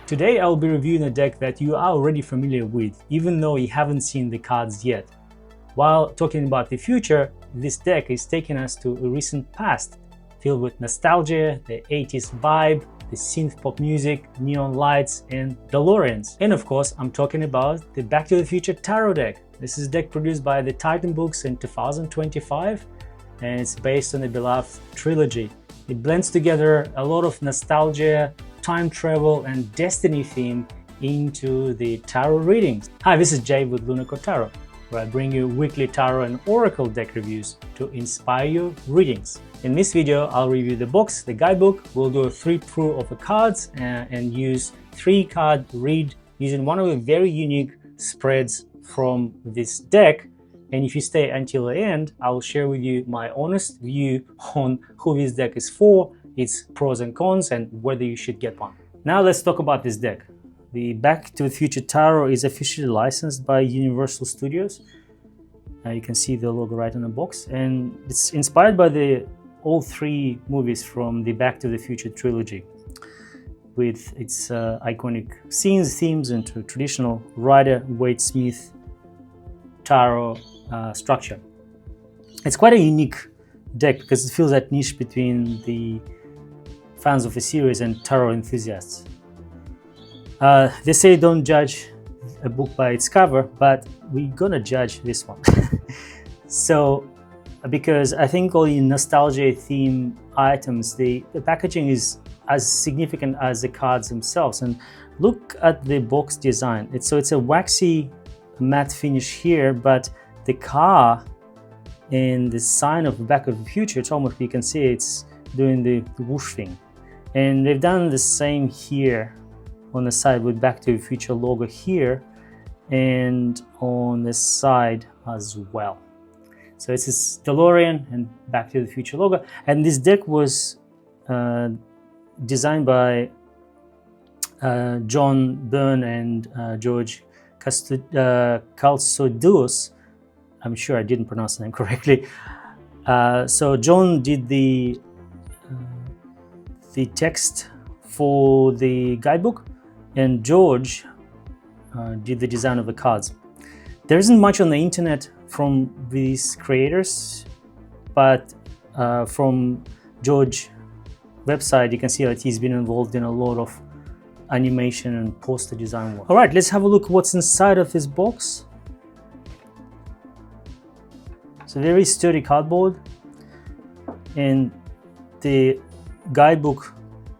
Today I'll be reviewing a deck that you are already familiar with, even though you haven't seen the cards yet. While talking about the future, this deck is taking us to a recent past, filled with nostalgia, the 80s vibe, the synth pop music, neon lights, and DeLoreans. And of course, I'm talking about the Back to the Future Tarot deck. This is a deck produced by the Titan Books in 2025, and it's based on the beloved trilogy. It blends together a lot of nostalgia, time travel, and destiny theme into the tarot readings. Hi, this is Jay with Lunacore Tarot, where I bring you weekly tarot and oracle deck reviews to inspire your readings. In this video, I'll review the box, the guidebook. We'll do a 3-through of the cards and use 3-card read using one of the very unique spreads from this deck. And if you stay until the end, I'll share with you my honest view on who this deck is for, its pros and cons, and whether you should get one. Now let's talk about this deck. The Back to the Future Tarot is officially licensed by Universal Studios. You can see the logo right on the box, and it's inspired by all 3 movies from the Back to the Future trilogy, with its iconic scenes, themes, and traditional Rider-Waite-Smith tarot structure. It's quite a unique deck because it fills that niche between the fans of the series and tarot enthusiasts. They say don't judge a book by its cover, but we're gonna judge this one. So, because I think all the nostalgia theme items, the packaging is as significant as the cards themselves. And look at the box design. It's a waxy matte finish here, but the car and the sign of Back of the Future, it's almost, you can see it's doing the whoosh thing. And they've done the same here on the side with Back to the Future logo here and on the side as well. So it's this DeLorean and Back to the Future logo. And this deck was designed by John Byrne and George Calçoduos. I'm sure I didn't pronounce the name correctly. So John did the text for the guidebook, and George did the design of the cards. There isn't much on the internet from these creators, but from George's website, you can see that he's been involved in a lot of animation and poster design work. All right, let's have a look what's inside of this box. It's a very sturdy cardboard, and the guidebook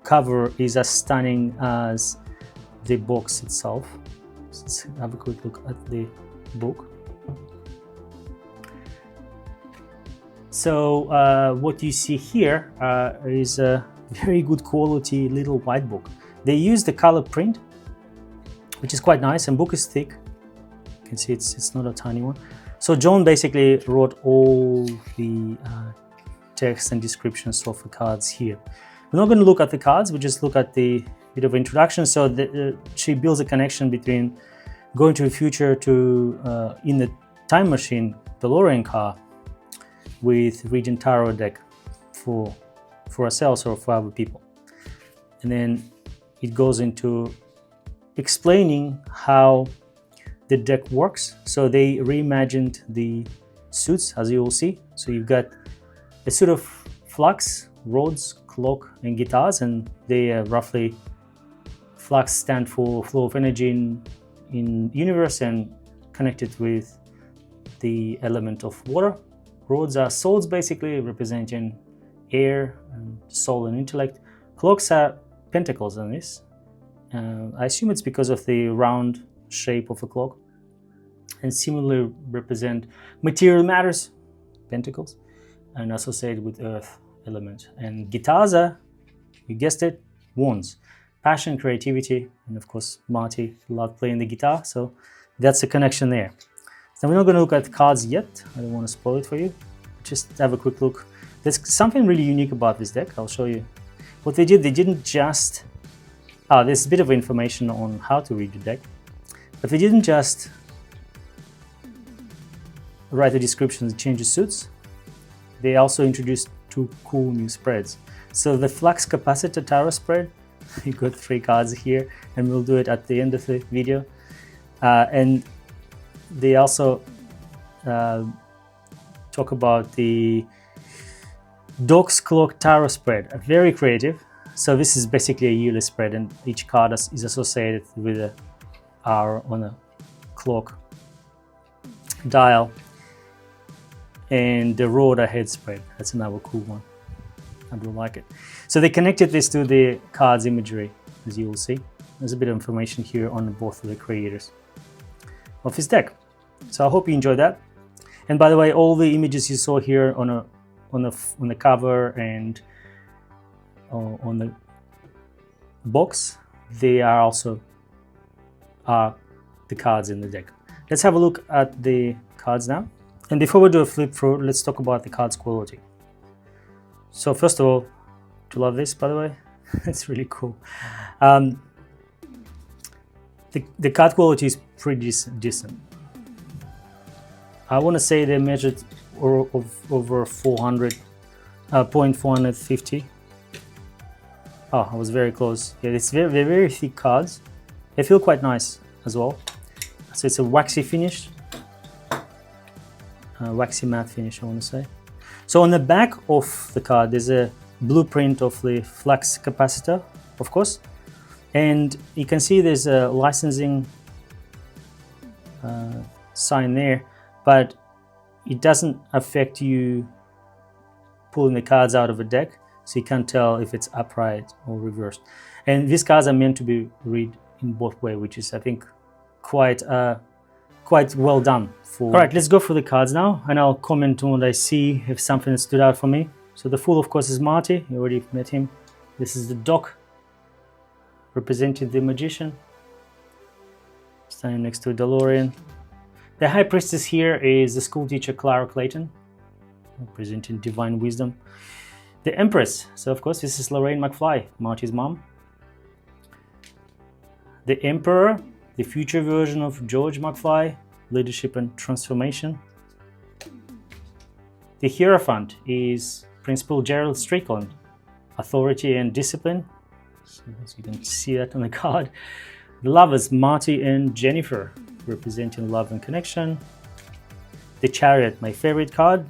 cover is as stunning as the box itself. Let's have a quick look at the book. So what you see here is a very good quality little white book. They use the color print, which is quite nice, and book is thick. You can see it's not a tiny one. So John basically wrote all the text and descriptions of the cards here. We're not going to look at the cards, we just look at the bit of introduction. So she builds a connection between going to the future to in the time machine, DeLorean car, with reading tarot deck for ourselves or for other people. And then it goes into explaining how the deck works. So they reimagined the suits, as you will see. So you've got a suit of flux, rods, clock, and guitars, and they roughly, flux stand for flow of energy in universe and connected with the element of water. Rods are swords, basically representing air and soul and intellect. Clocks are pentacles on this. I assume it's because of the round shape of a clock, and similarly represent material matters, pentacles, and associated with earth element. And guitars are, you guessed it, wands. Passion, creativity, and of course Marty loved playing the guitar, so that's a connection there. So we're not going to look at the cards yet. I don't want to spoil it for you. Just have a quick look. There's something really unique about this deck. I'll show you what they did. They didn't just there's a bit of information on how to read the deck, but they didn't just write the descriptions and change the suits. They also introduced 2 cool new spreads. So the Flux Capacitor Spread You got 3 cards here, and we'll do it at the end of the video. And they also talk about the Doc's Clock Tarot Spread, very creative. So this is basically a yearly spread, and each card is associated with an hour on a clock dial. And the road ahead spread, that's another cool one. I do like it. So they connected this to the cards imagery, as you will see. There's a bit of information here on both of the creators of his deck. So I hope you enjoyed that. And by the way, all the images you saw here on the cover and on the box, they are also the cards in the deck. Let's have a look at the cards now. And before we do a flip through, let's talk about the cards quality. So first of all, do you love this, by the way? It's really cool. The card quality is pretty decent. I want to say they measured over 450. Oh, I was very close. Yeah, it's very thick cards. They feel quite nice as well. So it's a waxy finish. Waxy matte finish, I want to say. So on the back of the card, there's a blueprint of the Flux Capacitor, of course. And you can see there's a licensing sign there, but it doesn't affect you pulling the cards out of a deck, so you can't tell if it's upright or reversed. And these cards are meant to be read in both ways, which is, I think, quite well done. All right, let's go through the cards now, and I'll comment on what I see, if something stood out for me. So the Fool, of course, is Marty. You already met him. This is the Doc, representing the Magician, standing next to a DeLorean. The High Priestess here is the school teacher Clara Clayton, representing divine wisdom. The Empress, so of course this is Lorraine McFly, Marty's mom. The Emperor, the future version of George McFly, leadership and transformation. The Hierophant is Principal Gerald Strickland, authority and discipline. So as you can see that on the card. The Lovers, Marty and Jennifer, representing love and connection. The Chariot, my favorite card.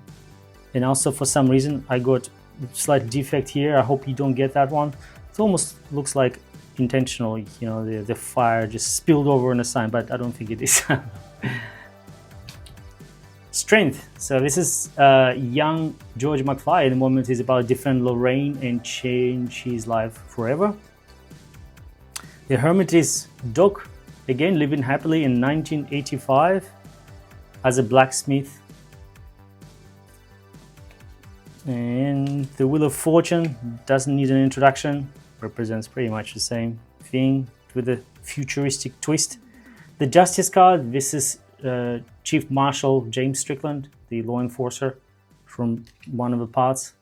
And also for some reason I got a slight defect here. I hope you don't get that one. It almost looks like intentional, you know, the fire just spilled over on the sign, but I don't think it is. Strength. So this is young George McFly. At the moment he's about to defend Lorraine and change his life forever. The Hermit is Doc, again living happily in 1985 as a blacksmith. And the Wheel of Fortune doesn't need an introduction, represents pretty much the same thing with a futuristic twist. The Justice card, this is Chief Marshal James Strickland, the law enforcer from one of the parts.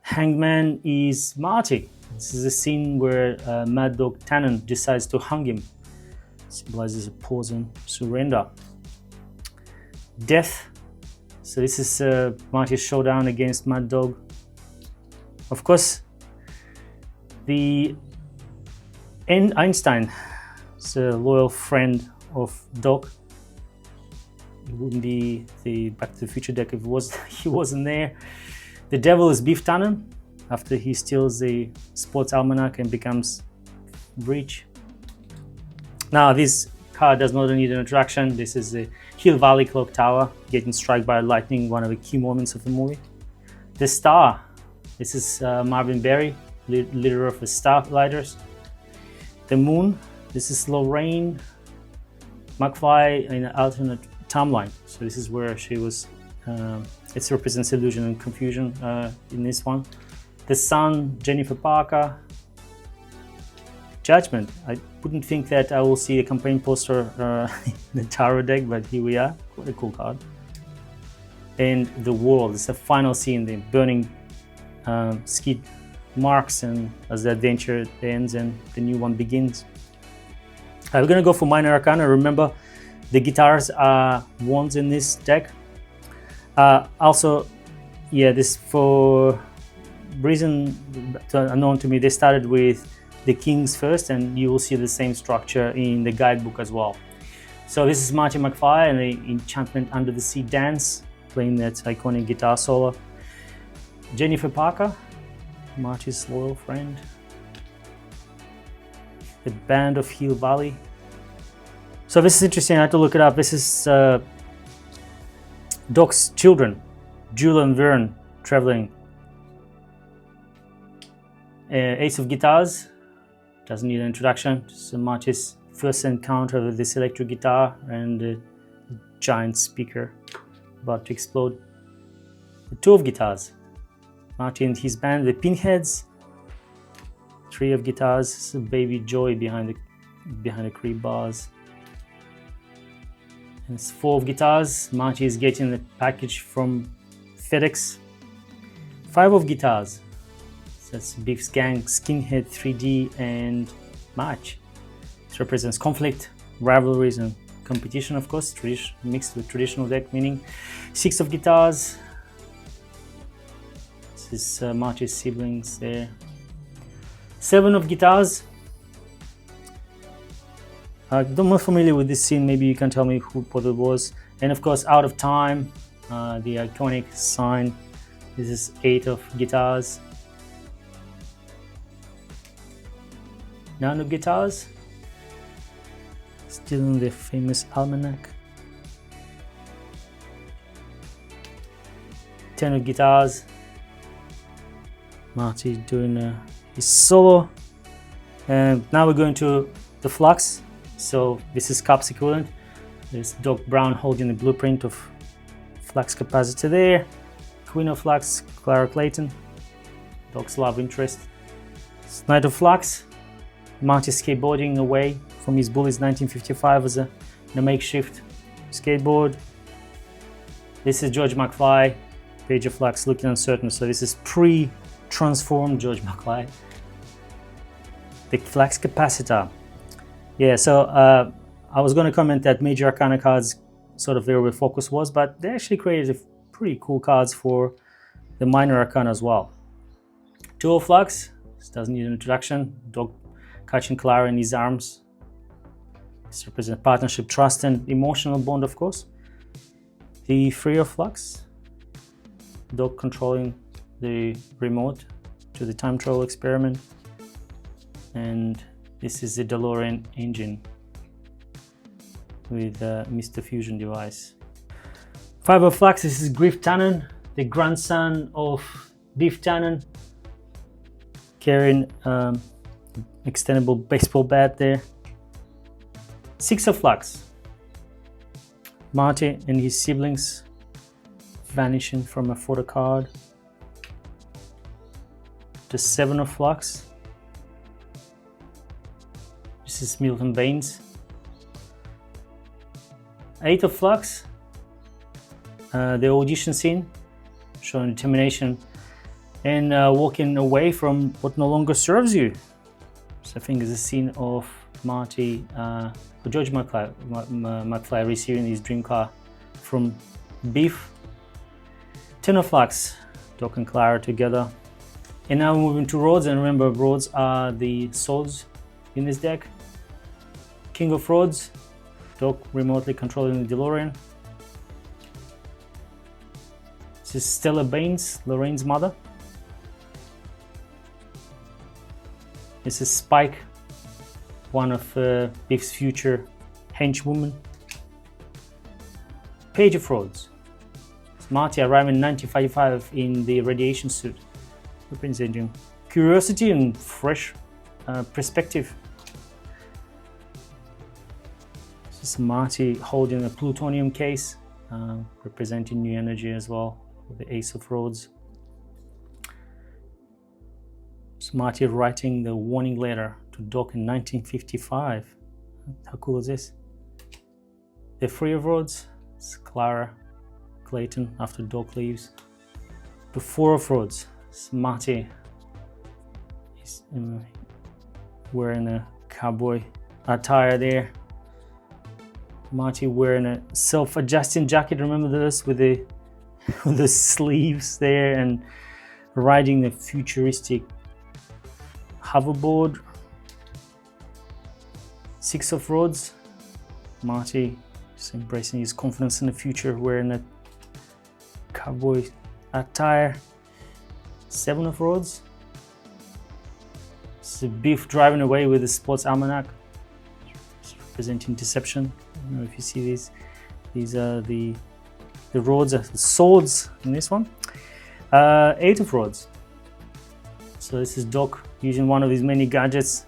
Hangman is Marty. This is a scene where Mad Dog Tannen decides to hang him. Symbolizes a pause and surrender. Death. So this is Marty's showdown against Mad Dog. Of course, the Einstein is a loyal friend of Doc. It wouldn't be the Back to the Future deck if he wasn't there. The Devil is Beef Tannen, after he steals the sports almanac and becomes rich. Now this card does not need an introduction. This is the Hill Valley Clock Tower getting struck by lightning, one of the key moments of the movie. The Star, this is Marvin Berry, leader of the Starlighters. The Moon, this is Lorraine McFly in an alternate timeline. So this is where she was, it represents illusion and confusion in this one. The Sun, Jennifer Parker. Judgment, I wouldn't think that I will see a campaign poster in the tarot deck, but here we are. What a cool card. And the World, it's the final scene, the burning skid marks, and as the adventure ends and the new one begins. We're gonna go for minor arcana. Remember, the guitars are wands in this deck. Also, yeah, this for reason unknown to me, they started with the kings first, and you will see the same structure in the guidebook as well. So this is Marty McFly and the Enchantment Under the Sea Dance, playing that iconic guitar solo. Jennifer Parker, Marty's loyal friend. The Band of Hill Valley. So this is interesting, I had to look it up. This is Doc's children, Jewel and Vern, traveling. Ace of Guitars, doesn't need an introduction. So Marty's first encounter with this electric guitar and the giant speaker about to explode. The Two of Guitars, Marty and his band, the Pinheads. Three of Guitars, Baby Joy behind the creep bars. And it's Four of Guitars, Marty is getting the package from FedEx. Five of Guitars, that's Beef's Gang, Skinhead 3D and Match. It represents conflict, rivalries and competition, of course, mixed with traditional deck meaning. Six of Guitars, this is Marty's siblings there. Seven of Guitars, I'm not familiar with this scene, maybe you can tell me what it was. And of course, Out of Time, the iconic sign. This is Eight of Guitars. Nine of Guitars, still in the famous almanac. 10 of Guitars, Marty doing his solo. And now we're going to the Flux. So this is Cup's equivalent. There's Doc Brown holding the blueprint of Flux Capacitor there. Queen of Flux, Clara Clayton, Doc's love interest. Knight of Flux, Marty skateboarding away from his Bullies 1955 as a makeshift skateboard. This is George McFly, Page of Flux, looking uncertain. So this is pre-transformed George McFly. The Flux Capacitor. Yeah, so I was going to comment that Major Arcana cards sort of there where focus was, but they actually created pretty cool cards for the Minor Arcana as well. Two of Flux, this doesn't need an introduction. Doc catching Clara in his arms. This represents partnership, trust, and emotional bond, of course. The Three of Flux, Doc controlling the remote to the time travel experiment. And this is the DeLorean engine with Mr. Fusion device. Five of Flux, this is Griff Tannen, the grandson of Biff Tannen, carrying extendable baseball bat there. Six of Flux, Marty and his siblings vanishing from a photo card. The Seven of Flux, this is Milton Baines. Eight of Flux, the audition scene, showing determination and walking away from what no longer serves you. So I think it's a scene of Marty, George McFly receiving his dream car from Beef. 10 of Flux, Doc and Clara together. And now we're moving to Roads, and remember, Roads are the swords in this deck. King of Roads, Doc remotely controlling the DeLorean. This is Stella Baines, Lorraine's mother. This is Spike, one of Biff's future henchwomen. Page of Roads. It's Marty arriving in 1955 in the radiation suit, representing curiosity and fresh perspective. This is Marty holding a plutonium case, representing new energy as well, with the Ace of Roads. It's Marty writing the warning letter to Doc in 1955. How cool is this? The Three of Roads, it's Clara Clayton after Doc leaves. The Four of Roads, it's Marty. He's wearing a cowboy attire there. Marty wearing a self-adjusting jacket, remember this, with the sleeves there, and riding the futuristic hoverboard. 6 of rods. Marty is embracing his confidence in the future, wearing a cowboy attire. 7 of rods. It's a Biff driving away with the sports almanac. It's representing deception. I don't know if you see these. These are the rods, the swords in this one. 8 of rods. So this is Doc using one of his many gadgets.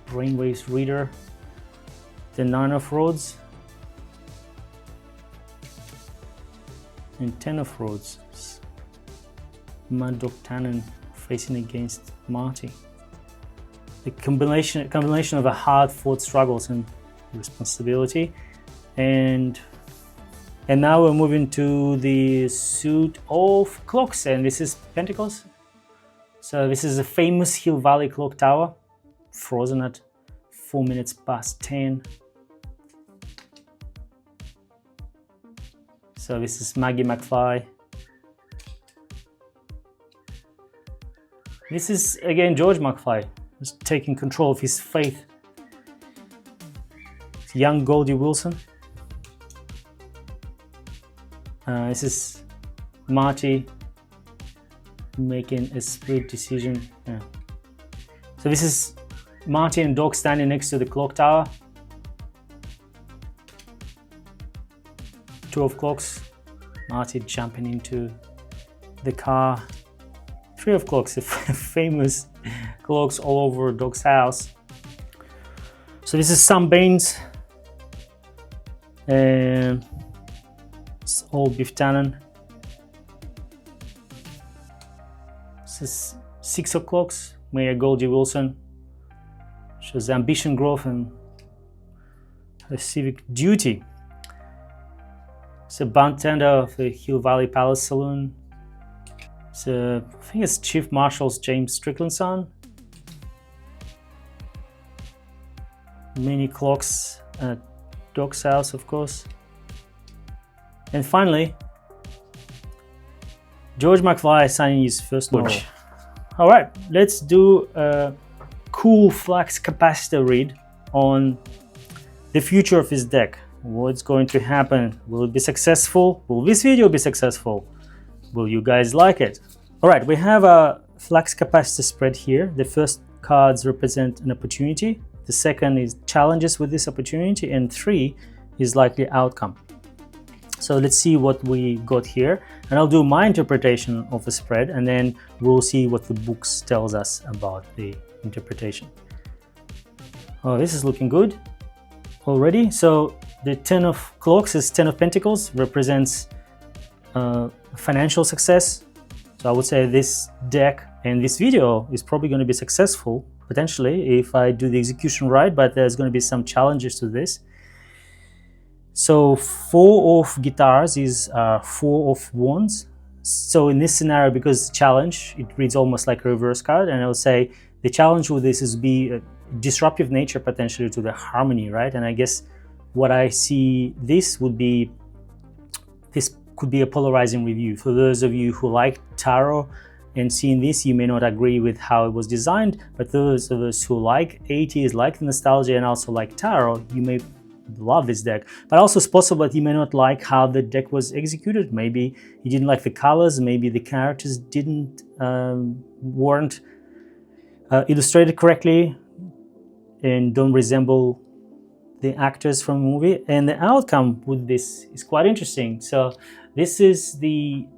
Brainwaves reader. The 9 of rods. And 10 of rods. Mad Dog Tannen facing against Marty. The combination of a hard-fought struggles and responsibility. And now we're moving to the suit of clocks, and this is Pentacles. So this is a famous Hill Valley clock tower, frozen at 4 minutes past 10. So this is Maggie McFly. This is again George McFly, who's taking control of his faith. It's young Goldie Wilson. This is Marty making a split decision. Yeah. So this is Marty and Doc standing next to the clock tower. 2 of clocks. Marty jumping into the car. 3 of clocks, the famous clocks all over Doc's house. So this is Sam Baines. And it's all Biff Tannen. This is 6 of clocks. Mayor Goldie Wilson. Shows ambition, growth, and a civic duty. It's a bartender of the Hill Valley Palace Saloon. It's I think it's Chief Marshal James Strickland's son. Many clocks at Doc's house, of course. And finally, George McFly signing his first novel. All right, let's do a cool flux capacitor read on the future of his deck. What's going to happen? Will it be successful? Will this video be successful? Will you guys like it? All right, we have a Flux Capacitor Spread here. The first cards represent an opportunity. The second is challenges with this opportunity, and 3 is likely outcome. So let's see what we got here, and I'll do my interpretation of the spread, and then we'll see what the books tells us about the interpretation. Oh, this is looking good already. So the 10 of clocks is 10 of pentacles, represents financial success. So I would say this deck and this video is probably going to be successful, potentially, if I do the execution right, but there's going to be some challenges to this. So 4 of guitars is 4 of wands. So in this scenario, because it's a challenge, it reads almost like a reverse card, and I would say the challenge with this is be a disruptive nature potentially to the harmony, right? And I guess what I see this would be, this could be a polarizing review. For those of you who like tarot and seeing this, you may not agree with how it was designed, but those of us who like 80s, like the nostalgia, and also like tarot, you may love this deck. But also it's possible that you may not like how the deck was executed. Maybe you didn't like the colors, maybe the characters weren't illustrated correctly and don't resemble the actors from the movie. And the outcome with this is quite interesting. So this is the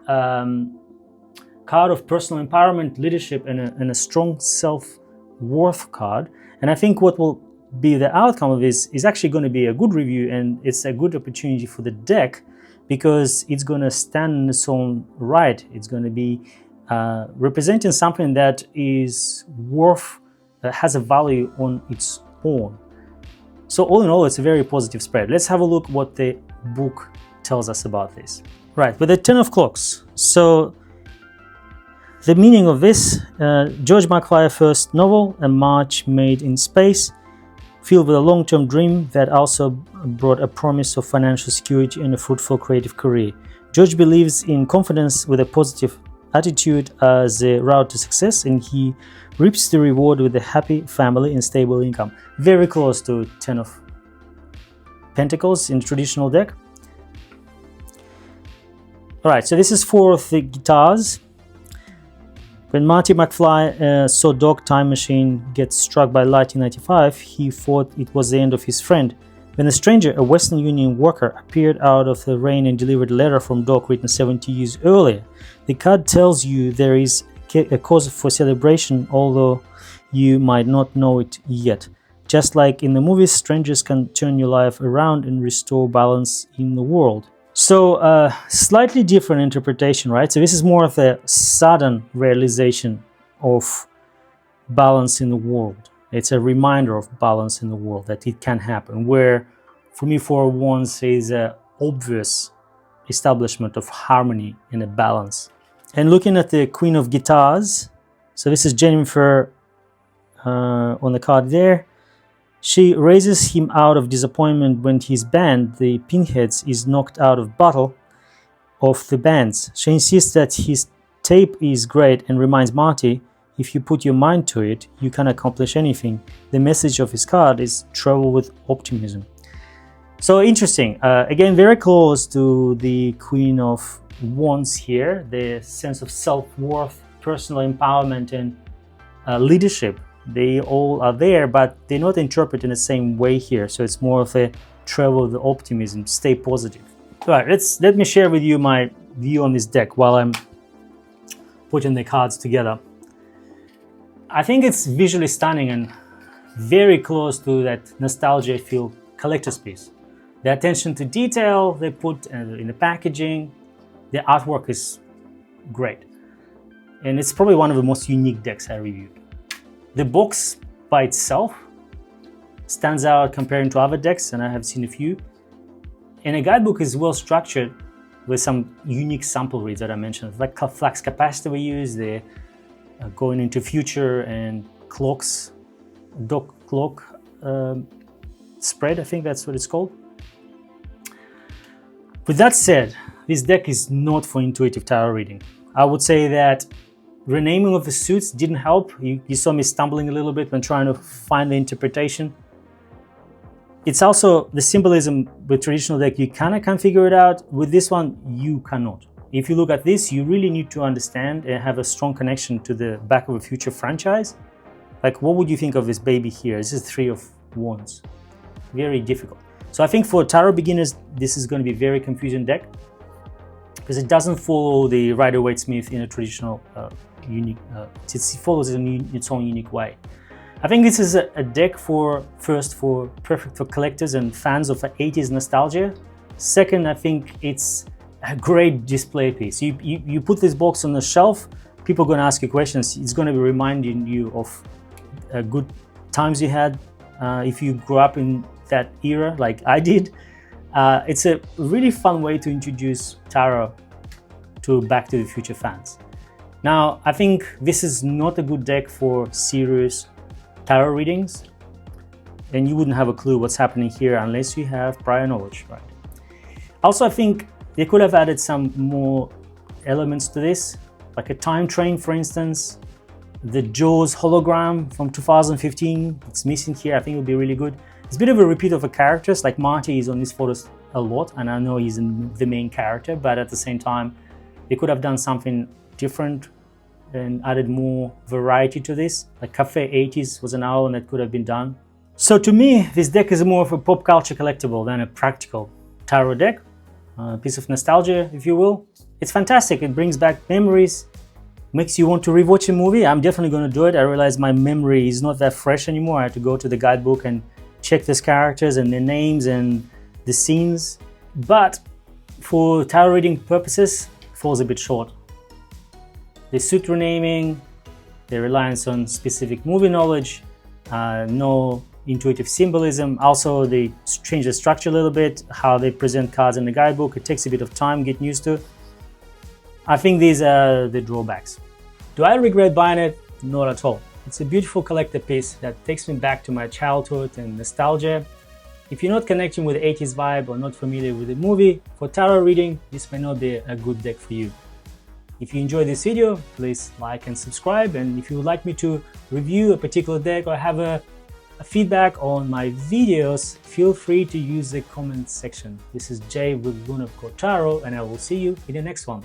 card of personal empowerment, leadership, and a strong self-worth card. And I think what will be the outcome of this is actually going to be a good review, and it's a good opportunity for the deck because it's going to stand in its own right. It's going to be representing something that is worth, that has a value on its own. So all in all, it's a very positive spread. Let's have a look what the book tells us about this. Right, with the 10 of clocks. So the meaning of this, George McFly's first novel, A March Made in Space, filled with a long-term dream that also brought a promise of financial security and a fruitful creative career. George believes in confidence with a positive attitude as a route to success, and he reaps the reward with a happy family and stable income. Very close to 10 of Pentacles in the traditional deck. Alright, so this is 4 of the guitars. When Marty McFly saw Dog Time Machine get struck by lightning in 1995, he thought it was the end of his friend. When a stranger, a Western Union worker, appeared out of the rain and delivered a letter from Doc written 70 years earlier, the card tells you there is a cause for celebration, although you might not know it yet. Just like in the movies, strangers can turn your life around and restore balance in the world. So, slightly different interpretation, right? So this is more of a sudden realization of balance in the world. It's a reminder of balance in the world, that it can happen. Where, for me, 4 of Wands is an obvious establishment of harmony and a balance. And looking at the Queen of Guitars, so this is Jennifer on the card there. She raises him out of disappointment when his band, the Pinheads, is knocked out of battle of the bands. She insists that his tape is great and reminds Marty, if you put your mind to it, you can accomplish anything. The message of his card is travel with optimism. So interesting. Again, very close to the Queen of Wands here. The sense of self-worth, personal empowerment, and leadership. They all are there, but they're not interpreted in the same way here. So it's more of a travel with optimism, stay positive. All right, let me share with you my view on this deck while I'm putting the cards together. I think it's visually stunning and very close to that nostalgia feel collector's piece. The attention to detail they put in the packaging, the artwork is great. And it's probably one of the most unique decks I reviewed. The box by itself stands out comparing to other decks, and I have seen a few. And a guidebook is well structured with some unique sample reads that I mentioned, like Flux Capacitor we use, the going into future and clocks, clock spread, I think that's what it's called. With that said, this deck is not for intuitive tarot reading. I would say that renaming of the suits didn't help. You saw me stumbling a little bit when trying to find the interpretation. It's also the symbolism with traditional deck, you kind of can figure it out. With this one, you cannot. If you look at this, you really need to understand and have a strong connection to the Back of a Future franchise. Like, what would you think of this baby here? This is 3 of Wands. Very difficult. So I think for tarot beginners, this is going to be a very confusing deck because it doesn't follow the Rider-Waite-Smith in a traditional unique, it follows it in its own unique way. I think this is a deck perfect for collectors and fans of 80s nostalgia. Second, I think it's a great display piece. You put this box on the shelf, people are going to ask you questions. It's going to be reminding you of good times you had if you grew up in that era like I did. It's a really fun way to introduce tarot to Back to the Future fans. Now, I think this is not a good deck for serious tarot readings, and you wouldn't have a clue what's happening here unless you have prior knowledge, right? Also, I think they could have added some more elements to this, like a time train, for instance. The Jaws hologram from 2015, it's missing here. I think it would be really good. It's a bit of a repeat of the characters, like Marty is on these photos a lot, and I know he's the main character, but at the same time, they could have done something different and added more variety to this. Like Cafe 80s was an hour and that could have been done. So to me, this deck is more of a pop culture collectible than a practical tarot deck. A piece of nostalgia, if you will. It's fantastic. It brings back memories, makes you want to rewatch a movie. I'm definitely going to do it. I realize my memory is not that fresh anymore. I had to go to the guidebook and check these characters and their names and the scenes. But for tarot reading purposes, it falls a bit short. The suit renaming, the reliance on specific movie knowledge, no intuitive symbolism. Also, they change the structure a little bit, how they present cards in the guidebook. It takes a bit of time getting used to. I think these are the drawbacks. Do I regret buying it? Not at all. It's a beautiful collector piece that takes me back to my childhood and nostalgia. If you're not connecting with the 80s vibe or not familiar with the movie, for tarot reading, this may not be a good deck for you. If you enjoyed this video, please like and subscribe. And if you would like me to review a particular deck or have a feedback on my videos, feel free to use the comment section. This is Jay with Luna Kotaro, and I will see you in the next one.